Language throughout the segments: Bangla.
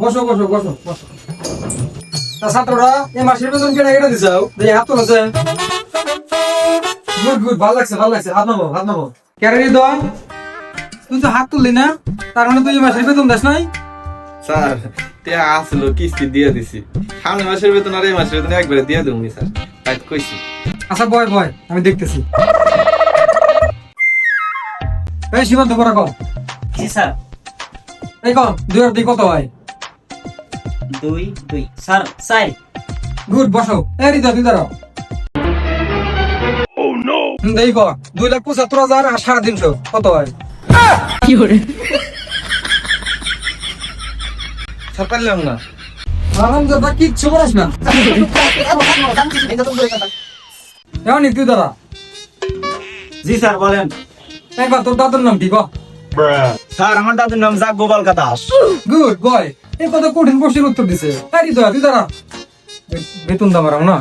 বসো বসো বসো বসো। তা ছাত্ররা এই মাসের বেতন কেটে কেটে দিছাও, দেখি হাত তোলাছে। গুড গুড, ভালো লাগছে ভালো লাগছে। হাত নামো হাত নামো। ক্যারি দন, তুই তো হাত তুললি না, তার মানে তুই এই মাসের বেতন দাস নাই? স্যার টিয়া আসলো কিস্তি দিয়ে দিছি, সামনের মাসের বেতন আর এই মাসের বেতন একবারে দিয়ে দেবো স্যার, তাই তো কইছি। আচ্ছা বয় বয়, আমি দেখতেছি। এই সীমান্ত করা কম। জি স্যার। এই কম 2 আর 2 কত হয়? 2 2 স্যার 4। গুড, বসো। এই রিদা তুই দাঁড়াও। দেই কর 2,75,000 আর 350 কত হয়? স্যার পারলাম না। আরামদাদা কিচ্ছু বলিস না। এমন তুই দাঁড়া। জি স্যার বলেন। একবার তোর দাদুর নাম কি কর? স্যার আমার দাদুর নাম জাগ গোপাল দাস। গুড বয়, এই কত কঠিন প্রশ্নের উত্তর দিছে। এই রিদা তুই দাঁড়া। বেতন দাম না।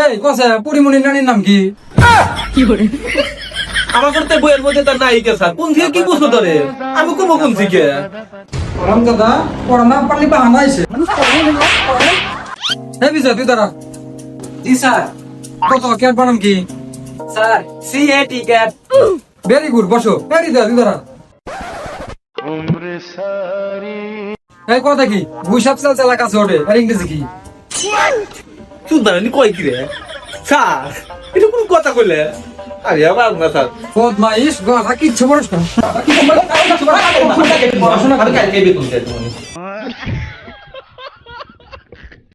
এই কসে পরিমণির রানীর নাম কি? আমার করতে বইয়ের মধ্যে তার নায়িকা স্যার, কোন থেকে কি প্রশ্ন ধরে আমি কোন কোন থেকে? আরামদাদা পড়া না পারলি বাহানা আইছে। এই বিজয় তুই দাঁড়া। জি স্যার। কত ক্যাট বানাম কি? Sir CAT cap. Very good, বসো। এই রিদা তুই দাঁড়া। এই কথা কি গুইসাপ চাল চালা কাছে ওঠে, আর ইংরেজি কি? সুন্দরানি কয় কি রে স্যার, এটা কোন কথা কইলে? আরে আবার না স্যার, বদমাইশ কথা কিচ্ছু বলিস না। পড়াশোনা করে কালকে বেতন দেয় তোমাকে।